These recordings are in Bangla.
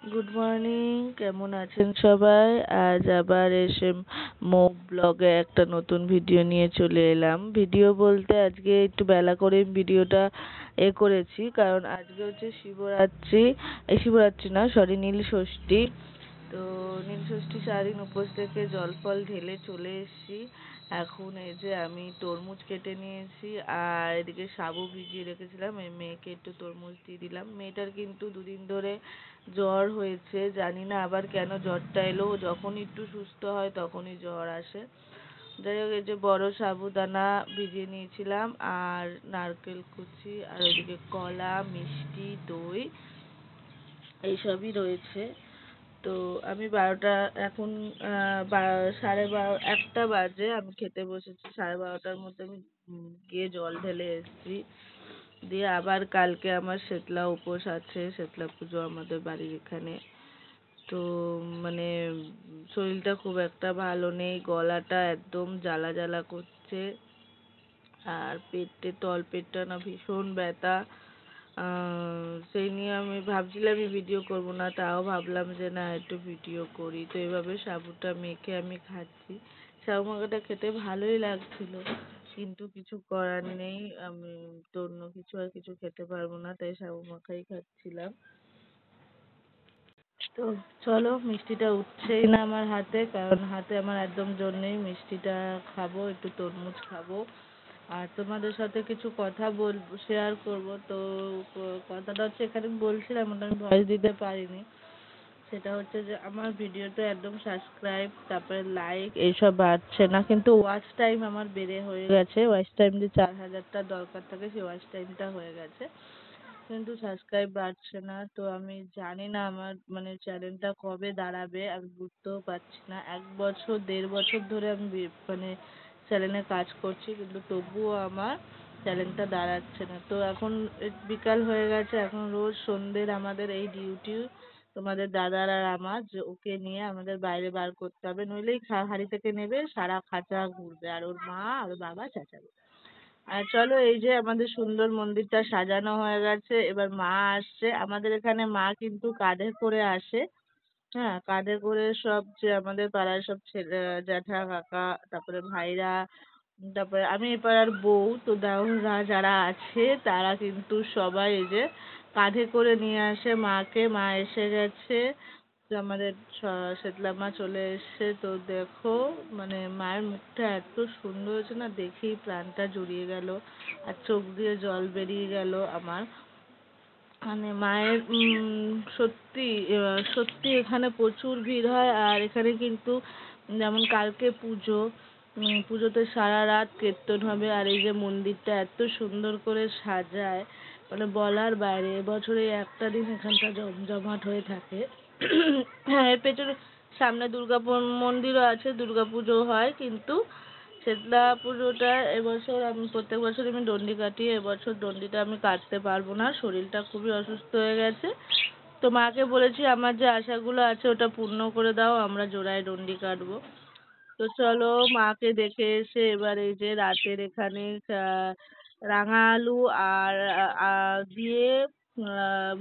গুড মর্নিং, কেমন আছেন সবাই? আজ আবার এসে মুভ ব্লগে একটা নতুন ভিডিও নিয়ে চলে এলাম। ভিডিও বলতে আজকে একটু বেলা করে ভিডিওটা করেছি, কারণ আজকে হচ্ছে শিবরাত্রি। শিবরাত্রি না, সরি, নীল ষষ্ঠী। তো নীল ষষ্ঠী সারাদিন উপোস থেকে জল ফল ঢেলে চলে এসেছি। এখন এই যে আমি তরমুজ কেটে নিয়েছি, আর এদিকে সাবু ভিজিয়ে রেখেছিলাম, এই মেয়েকে একটু তরমুজ দিয়ে দিলাম। মেয়েটার কিন্তু দুদিন ধরে জ্বর হয়েছে, জানি না আবার কেন জ্বরটা এলো। যখন একটু সুস্থ হয় তখনই জ্বর আসে। যাই হোক, এই যে বড় সাবুদানা ভিজিয়ে নিয়েছিলাম, আর নারকেল কুচি, আর ওইদিকে কলা, মিষ্টি, দই এইসবই রয়েছে। তো আমি 12টা এখন 12:30 1টা বাজে, আমি খেতে বসেছি। 12:30টার মধ্যে আমি গিয়ে জল ঢেলে এসেছি। দিয়ে আবার কালকে আমার শেতলা উপোস আছে, শেতলা পুজো আমাদের বাড়ির এখানে। তো মানে শরীরটা খুব একটা ভালো নেই, গলাটা একদম জ্বালা জ্বালা করছে, আর তলপেটটা না ভীষণ ব্যথা। সেই নিয়ে আমি ভাবছিলাম ভিডিও করব না, তাও ভাবলাম যে না, একটু ভিডিও করি। তো এইভাবে সাবুটা মেখে আমি খাচ্ছি। সাবু মাখাটা খেতে ভালোই লাগছিল, কিন্তু কিছু করার নেই। আমি তো অন্য কিছু আর কিছু খেতে পারবো না, তাই সাবু মাখাই খাচ্ছিলাম। তো চলো, মিষ্টিটা উঠছেই না আমার হাতে, কারণ হাতে আমার একদম জোর নেই। মিষ্টিটা খাবো, একটু তরমুজ খাবো, আর তোমাদের সাথে কিছু কথা বলবো, শেয়ার করব। তো কথাটা হচ্ছে, এখানে বলছিলাম, ওটা আমি ভয়েস দিতে পারিনি। সেটা হচ্ছে যে আমার ভিডিওতে একদম সাবস্ক্রাইব, তারপরে লাইক এইসব বাড়ছে না, কিন্তু ওয়াচ টাইম আমার বেড়ে হয়ে গেছে। ওয়াচ টাইম যে 4000টা দরকার থাকে, সেই ওয়াচ টাইমটা হয়ে গেছে, কিন্তু সাবস্ক্রাইব বাড়ছে না। তো আমি জানি না আমার মানে চ্যানেলটা কবে দাঁড়াবে, আমি বুঝতেও পারছি না। 1 বছর 1.5 বছর ধরে আমি মানে চ্যানেলে কাজ করছি, কিন্তু তবুও আমার চ্যানেলটা দাঁড়াচ্ছে না। তো এখন বিকাল হয়ে গেছে, এখন রোজ সন্ধ্যের আমাদের এই ডিউটি, তোমাদের দাদার আর আমার, যে ওকে নিয়ে আমাদের বাইরে বার করতে হবে, নইলেই হাঁড়ি থেকে নেবে, সারা খাঁচা ঘুরবে, আর ওর মা আর ওর বাবা চেঁচাবে। আর চলো, এই যে আমাদের সুন্দর মন্দিরটা সাজানো হয়ে গেছে, এবার মা আসছে। আমাদের এখানে মা কিন্তু কাঁধে করে আসে। হ্যাঁ, কাঁধে করে সব, যে আমাদের পাড়ার সব ছেলে, জ্যাঠা কাকা, তারপরে ভাইরা, তারপরে আমি এ পাড়ার বউ, তো দেওররা যারা আছে তারা কিন্তু সবাই এই যে কাঁধে করে নিয়ে আসে মাকে। মা এসে গেছে, তো আমাদের শীতলা মা চলে এসেছে। তো দেখো, মানে মায়ের মুখটা এত সুন্দর হয়েছে না, দেখেই প্রাণটা জুড়িয়ে গেল, আর চোখ দিয়ে জল বেরিয়ে গেল আমার। মানে মায়ের সত্যি সত্যি এখানে প্রচুর ভিড় হয়। আর এখানে কিন্তু যেমন কালকে পুজো, পুজোতে সারা রাত কীর্তন হবে, আর এই যে মন্দিরটা এত সুন্দর করে সাজায়, মানে বলার বাইরে। এবছরে একটা দিন এখানটা জমজমাট হয়ে থাকে। হ্যাঁ, এর পেছনে সামনে দুর্গাপুর মন্দিরও আছে, দুর্গাপুজো হয়, কিন্তু শীতলা পুজোটা এবছর, আমি প্রত্যেক বছর আমি দণ্ডি কাটি, এবছর দণ্ডিটা আমি কাটতে পারবো না, শরীরটা খুবই অসুস্থ হয়ে গেছে। তো মাকে বলেছি আমার যে আশাগুলো আছে ওটা পূর্ণ করে দাও, আমরা জোড়ায় দণ্ডি কাটবো। তো চলো, মাকে দেখে এসে এবার এই যে রাতের এখানে রাঙা আলু আর দিয়ে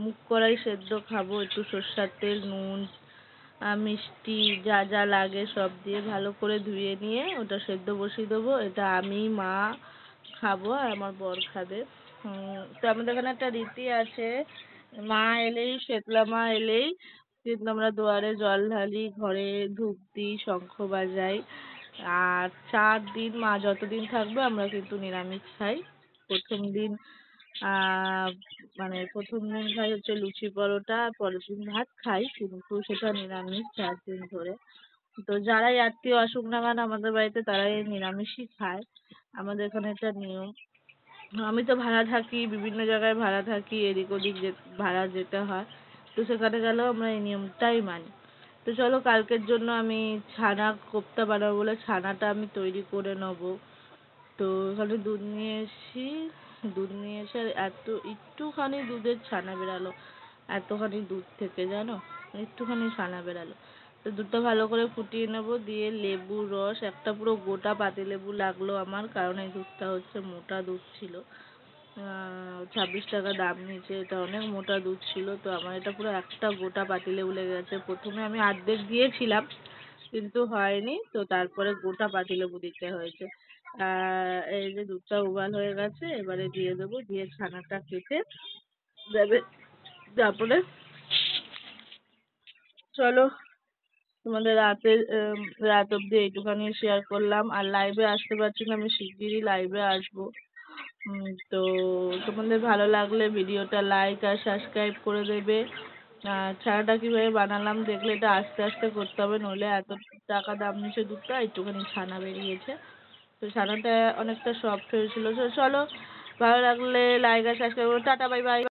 মুগ কলাই সেদ্ধ খাবো, একটু সর্ষের তেল, নুন, মিষ্টি, যা যা লাগে সব দিয়ে ভালো করে ধুয়ে নিয়ে ওটা সেদ্ধ বসিয়ে দেবো। এটা আমি, মা খাবো, আর আমার বর খাবে। তো আমাদের এখানে একটা রীতি আছে, মা এলেই, শেতলা মা এলেই কিন্তু আমরা দুয়ারে জল ঢালি, ঘরে ধূপ দিই, শঙ্খ বাজাই। আর 4 দিন মা যতদিন থাকবে আমরা কিন্তু নিরামিষ খাই। প্রথম দিন আহ মানে প্রথম দিন খাই হচ্ছে লুচি পরোটা, আর পরের দিন ভাত খাই, কিন্তু সেটা নিরামিষ 4 দিন ধরে। তো যারাই আত্মীয় আসুক না কেন আমাদের বাড়িতে, তারাই নিরামিষই খায়। আমাদের এখানে একটা নিয়ম। আমি তো ভাড়া থাকি, বিভিন্ন জায়গায় ভাড়া থাকি, এদিক ওদিক ভাড়া যেতে হয়, তো সেখানে গেলেও আমরা এই নিয়মটাই মানি। তো চলো, কালকের জন্য আমি ছানা কোপ্তা বানাবো বলে ছানাটা আমি তৈরি করে নেবো। তো এখানে দুধ নিয়ে এসেছি, দুধ নিয়ে এসে একটুখানি দুধের ছানা বেরালো, এতখানি দুধ থেকে, জানো, একটুখানি ছানা বেরালো। তো দুধটা ভালো করে ফুটিয়ে নেব, দিয়ে লেবুর রস, একটা পুরো গোটা পাতিলেবু লাগলো আমার, কারণ এই দুধটা হচ্ছে মোটা দুধ ছিল। 26 টাকা দাম নিয়েছে। এটা অনেক মোটা দুধ ছিল, তো আমার এটা পুরো একটা গোটা পাতিলেবুলে গেছে। প্রথমে আমি অর্ধেক দিয়েছিলাম কিন্তু হয়নি, তো তারপরে গোটা পাতিলেবু দিতে হয়েছে। এই যে দুধটা উবাল হয়ে গেছে, এবারে দিয়ে দেবো, দিয়ে ছানাটা কেটে দেবে। তারপরে চলো, তোমাদের রাত অব্দি এইটুখানি শেয়ার করলাম। আর লাইভে আসতে পারছি না, আমি শিগগিরই লাইভে আসবো। তো তোমাদের ভালো লাগলে ভিডিওটা লাইক আর সাবস্ক্রাইব করে দেবে। ছানাটা কিভাবে বানালাম দেখলে, এটা আস্তে আস্তে করতে হবে, নইলে এত টাকা দাম নিচ্ছে দুধটা, একটুখানি ছানা বেরিয়েছে। তো ছানাটা অনেকটা সফট হয়েছিল। তো চলো, ভালো লাগলে লাইক আর সাবস্ক্রাইব করো। Tata, bye bye.